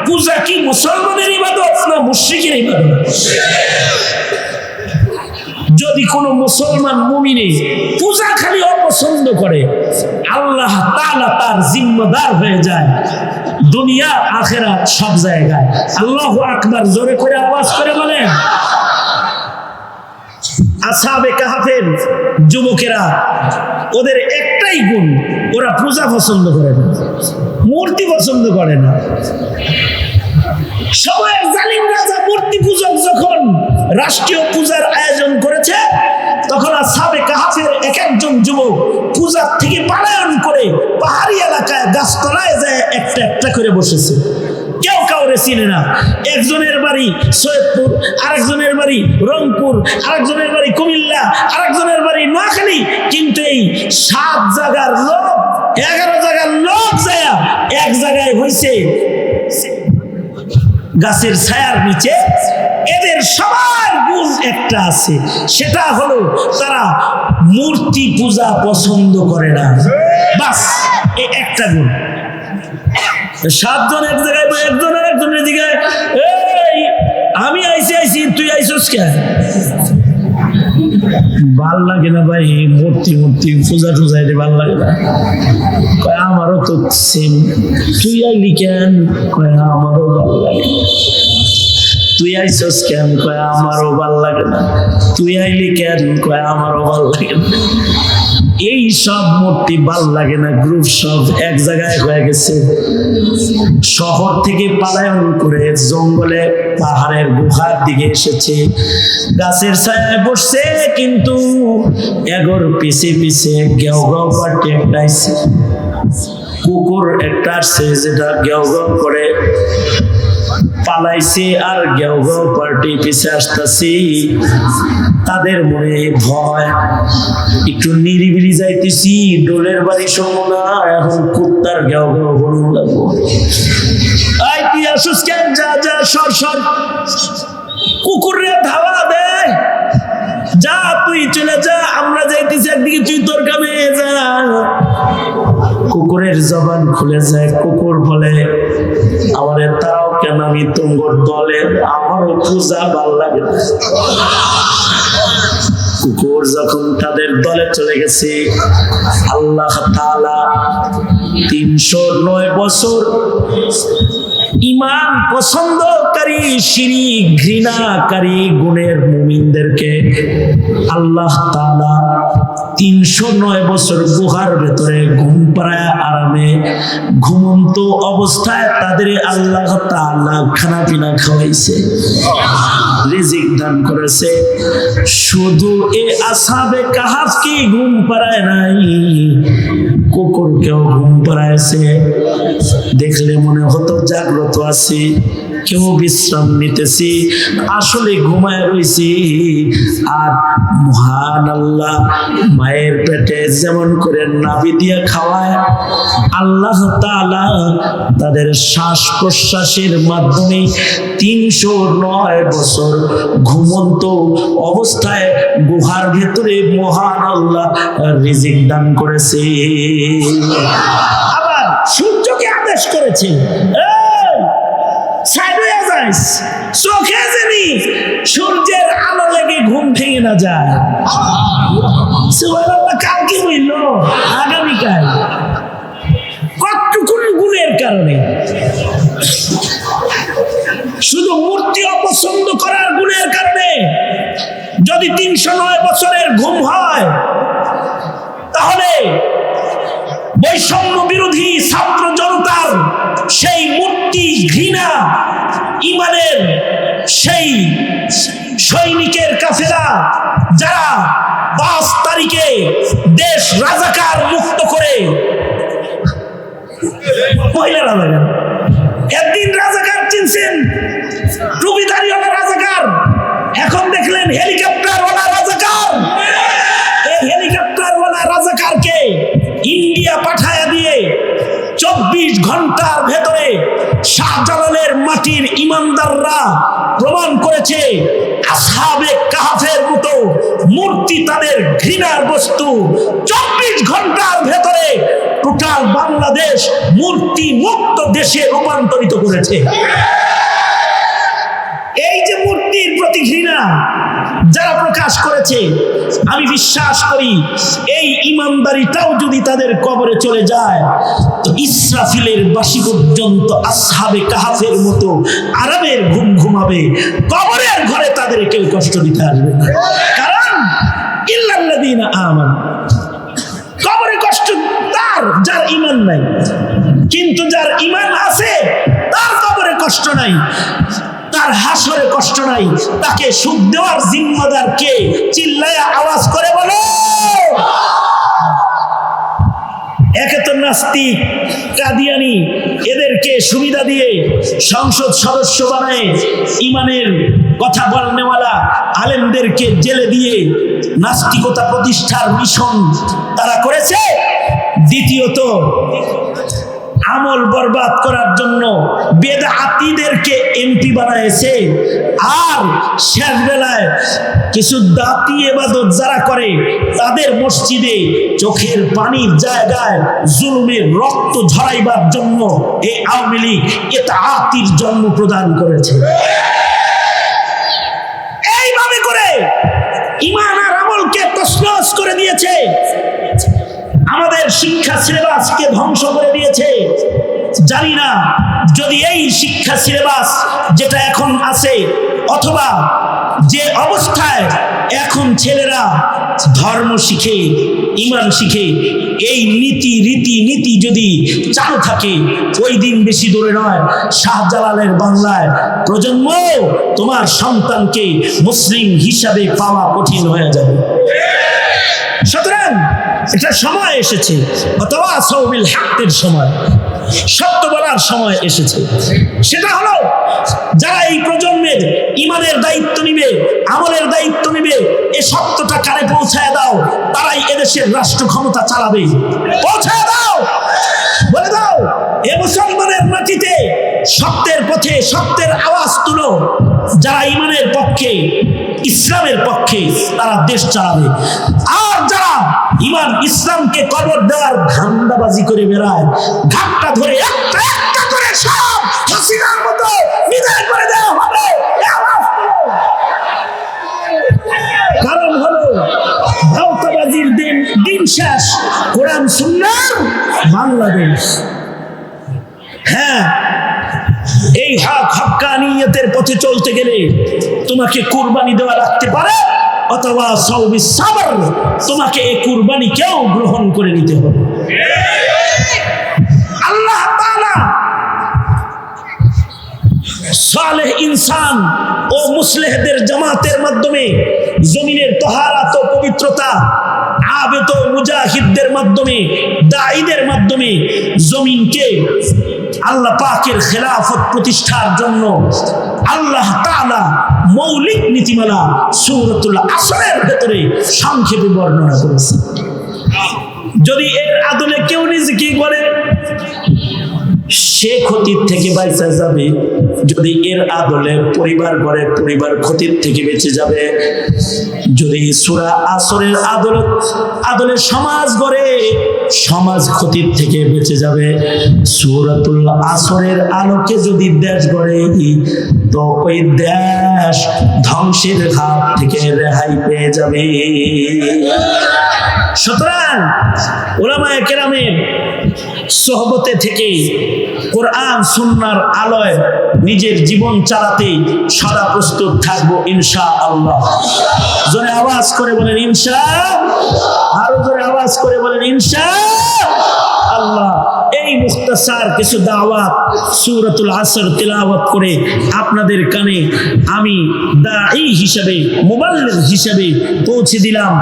পূজা কি মুসলমানের ইবাদত না মুশরিকের ইবাদত? যদি কোন মুসলমান মুমিনে পূজা খালি অপছন্দ করে, আল্লাহ তাআলা তার জিম্মাদার হয়ে যায় দুনিয়া আখিরাত সব জায়গায়। আল্লাহু আকবার, জোরে করে আওয়াজ করে বলেন। আসহাবে কাহফের যুবকেরা, ওদের একটাই গুণ, ওরা পূজা পছন্দ করে না, মূর্তি পছন্দ করে না। সবাই জালিম রাজা মূর্তি পূজক যখন রাষ্ট্রীয় পূজার আয়োজন করেছে, তখন আসহাবে কাহফের এক একজন যুবক পূজার থেকে পলায়ন করে পাহাড়ি এলাকায় গাছতলায় যায় একটা একটা করে বসেছে। কেউ কাউরে চিনে না। একজনের বাড়ি সৈয়দপুর, আরেকজনের বাড়ি রংপুর, আরেকজনের বাড়ি কুমিল্লা, আরেকজনের বাড়ি নোয়াখালী, কিন্তু এই 7 জায়গার লোক, 11 জায়গার লোক যায় এক জায়গায় হইছে গাছের ছায়ার নিচে। এদের সবার গুণ একটা আছে, সেটা হলো তারা মূর্তি পূজা পছন্দ করে না। বাস এই একটা গুণ। 7 জন এক জায়গায়, একজন আরেকজনের দিকে, এই আমি আইছি, তুই আইসস কেন? ভাল লাগে না ভাই, মূর্তি পূজা টুজা ভাল লাগে না। কয় আমারও তো সেম। তুই আইলি কেন? কয় আমারও ভাল লাগে। তুই আইসস কেন? কয় আমারও ভাল লাগে না। তুই আইলি কেন? কয় আমারও ভাল লাগে না। এই সব মূর্তি ভাল লাগে না, গ্রুপ সব এক জায়গায় হয়ে গেছে। শহর থেকে পলায়ন করে জঙ্গলে পাহাড়ের গুহার দিকে এসেছে, গাছের ছায়ায় বসছে, কিন্তু এগোর পিছে পিছে গেও গেও পাটি একটা আইছে, কুকুর একটা আসছে যেটা গেও গেও করে পালাইছে, আর গেও গেও পার্টি পিছে আসতেছি। তাদের মনে ভয়, একটু নিরিবিলি যাইতেছি, ডোলের বাড়ি শোনো না, এখন কুত্তার গেও গেও বলুন লাগবো। আই তুই আসুস কেন? যা যা, সর। কুকুরে ধাওয়া দেয়, যা তুই চলে যা, আমরা যাইতেছি একদিকে, তুই তোর কামে যা। কুকুরের জবান খুলে যায়, কুকুর বলে আমাদের তাও কেন, আমি তোমার দলে, আমারও পূজা ভাল লাগে। কুকুর যখন তাদের দলে চলে গেছে, আল্লাহ তাআলা 309 বছর ইমান পছন্দকারী, শিরক ঘৃণাকারী গুণের মুমিনদেরকে আল্লাহ তাআলা 309 বছর গুহার ভেতরে ঘুম পাড়ায় আরামে ঘুমন্ত অবস্থায় তাদের আল্লাহ তাআলা খানা পিনা খাওয়াইছে, রিজিক দান করেছে। শুধু এ আসহাবে কাহফকে ঘুম পাড়ায় নাই, কুকুরকেও ঘুম পাড়ায়ছে। দেখলে মনে হতো জাগ্রত আছি, কেউ বিশ্রাম নিতেছি, আসলে ঘুমায় রয়েছি। আর মহান আল্লাহ মায়ের পেটে যেমন করে নাভি দিয়ে খাওয়ায়, আল্লাহ তাআলা তাদের শ্বাস প্রশ্বাসের মাধ্যমে 309 বছর ঘুমন্ত অবস্থায় গুহার ভেতরে মহান আল্লাহ রিজিক দান করেছে। আবার সূর্যকে আদেশ করেছে, চোখে যেনি সূর্যের আলো লেগে ঘুম ভেঙে না যায়। সুবহানাল্লাহ, কালকে হইল আগামীকাল, কতটুকু গুণের কারণে। শুধু মূর্তি অপছন্দ করার গুণের কারণে যদি 309 বছরের ঘুম হয়, তাহলে বৈষম্য বিরোধী ছাত্র ঘৃণা ইমানের সেই সৈনিকের কাফেলা যারা 5 তারিখে দেশ রাজাকার মুক্ত করে, মহিলা রাজাকার, একদিন রাজাকার চিনছেন টুপিধারীওয়ালা রাজাকার, এখন দেখলেন হেলিকপ্টারওয়ালা রাজাকার। এই হেলিকপ্টারওয়ালা রাজাকারকে ইন্ডিয়া পাঠায়া দিয়ে 24 ঘন্টার ভেতরে শাহজালালের মাটির ইমানদাররা প্রমাণ করেছে আসহাবে কাহফের মতো মূর্তি তাদের ঘৃণার বস্তু। 24 ঘন্টার ভেতরে টোটাল বাংলাদেশ মূর্তি মুক্ত দেশে রূপান্তরিত করেছে। এই যে মূর্তির প্রতি ঘৃণা যারা প্রকাশ করেছে, আমি বিশ্বাস করি এই ইমানদারিটাও যদি তাদের কবরে চলে যায় তো ইসরাফিলের বাঁশি পর্যন্ত আসহাবে কাহফের মতো আরামের ঘুম ঘুমাবে, কবরের ঘরে তাদের কেউ কষ্ট দিতে আসবে না। কারণ ইল্লাল্লাযীনা আমানু, কবরে কষ্ট তার যার ঈমান নাই, কিন্তু যার ঈমান আছে তার কবরে কষ্ট নাই, তার হাসরে কষ্ট নাই। তাকে সুখ দেওয়ার জিম্মাদার কে? চিল্লায়া আওয়াজ করে বলো। একে তো নাস্তিক, কাদিয়ানি, এদেরকে সুবিধা দিয়ে সংসদ সদস্য বানায়, ইমানের কথা বলনেওয়ালা আলেমদেরকে জেলে দিয়ে নাস্তিকতা প্রতিষ্ঠার মিশন তারা করেছে। দ্বিতীয়ত আমল বরবাদ করার জন্য বেদাতীদেরকে এমপি বানাইছে। আর শেষ বেলায় কিছু দাতি ইবাদত যারা করে তাদের মসজিদে চোখের পানির জায়গায় জুলুমের রক্ত ঝরাইবার জন্য এই আওয়ামী লীগ ইতাআতির জন্ম প্রদান করেছে। এইভাবে করে ঈমান আর আমলকে তছনছ করে দিয়েছে, আমাদের শিক্ষা সিলেবাসকে ধ্বংস করে দিয়েছে। জানি না যদি এই শিক্ষা সিলেবাস যেটা এখন আছে, অথবা যে অবস্থায় এখন ছেলেরা ধর্ম শিখে, ঈমান শিখে, এই নীতি যদি চালু থাকে, ওই দিন বেশি দূরে নয়, শাহজালালের বাংলায় প্রজন্ম তোমার সন্তানকে মুসলিম হিসাবে পাওয়া কঠিন হয়ে যাবে। সুতরাং এটা সময় এসেছে, অথবা সাউবিল হকের সময়, সত্য বলার সময় এসেছে। সেটা হলো যারা এই প্রজন্মের ঈমানের দায়িত্ব নিবে, আমলের দায়িত্ব নিবে, এই সত্যটা কানে পৌঁছায় দাও, তারাই এদেশের রাষ্ট্র ক্ষমতা চালাবে। পৌঁছায় দাও, বলে দাও এ মুসলমানের মাটিতে সত্যের পথে সত্যের আওয়াজ তুলো। যারা ঈমানের পক্ষে, ইসলামের পক্ষে, তারা দেশ চালাবে। আর যারা ঈমান ইসলামকে কবর দেওয়ার ধান্দাবাজি করে বেড়ায়, ঘাটটা ধরে একটা একটা করে সব হাসিনার মতো বিদায় করে দেওয়া হবে। কারণ হলো ভাওতাবাজির দিন শেষ, কোরআন সুন্নাহর বাংলাদেশ। হ্যাঁ, এই হক্কানিয়তের পথে চলতে গেলে তোমাকে কুরবানি দেওয়া লাগতে পারে, অথবা সাউবি সাবর, তোমাকে এই কুরবানি কেউ গ্রহণ করে নিতে হবে। আল্লাহ তাআলা সালেহ ইনসান ও মুসলিহদের জামাতের মাধ্যমে জমিনের তাহারাত ও পবিত্রতা, আবেদ ও মুজাহিদদের মাধ্যমে, দাঈদের মাধ্যমে জমিনকে আল্লাহ পাকের খেলাফত প্রতিষ্ঠার জন্য আল্লাহ তাআলা মৌলিক নীতিমালা সূরাতুল আসরের ভেতরে সংক্ষেপে বর্ণনা করেছে। যদি এর আদলে কেউ নিজেকে বলে সে ক্ষতির থেকে বাঁচা যাবে, যদি এর আদলে পরিবার গড়ে পরিবার ক্ষতির থেকে বেঁচে যাবে, যদি সূরা আসরের আদলে সমাজ গড়ে সমাজ ক্ষতির থেকে বেঁচে যাবে, সূরাতুল আসরের আলোকে যদি দেশ গড়ে তো ওই দেশ ধ্বংসের হাত থেকে রেহাই পেয়ে যাবে। সুতরাং উলামায়ে কেরামের সোহবতে থেকে কোরআন সুন্নাহর আলোয় নিজের জীবন চালাতে সদা প্রস্তুত থাকবো ইনশাআল্লাহ। জোরে আওয়াজ করে বলেন ইনশাআল্লাহ, আরো জোরে আওয়াজ করে বলেন ইনশাআল্লাহ। আল্লাহ এই মুখতাসার কিছু দাওয়াত সূরাতুল আসর তিলাওয়াত করে আপনাদের কানে আমি দাঈ হিসেবে, মুবাল্লিগ হিসেবে পৌঁছে দিলাম।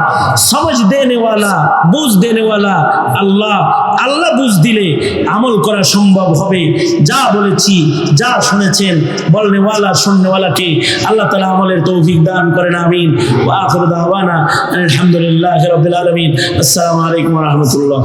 समझ देने वाला, বুঝ देने वाला আল্লাহ। আল্লাহ বুঝ দিলে আমল করা সম্ভব হবে। যা বলেছি, যা শুনেছেন, বলনে ওয়ালা শুননে ওয়ালাকে আল্লাহ তাআলা আমলের তৌফিক দান করেন, আমিন। ওয়া আখিরু দাওয়ানা আলহামদুলিল্লাহি রাব্বিল আলামিন। আসসালামু আলাইকুম ওয়া রাহমাতুল্লাহ।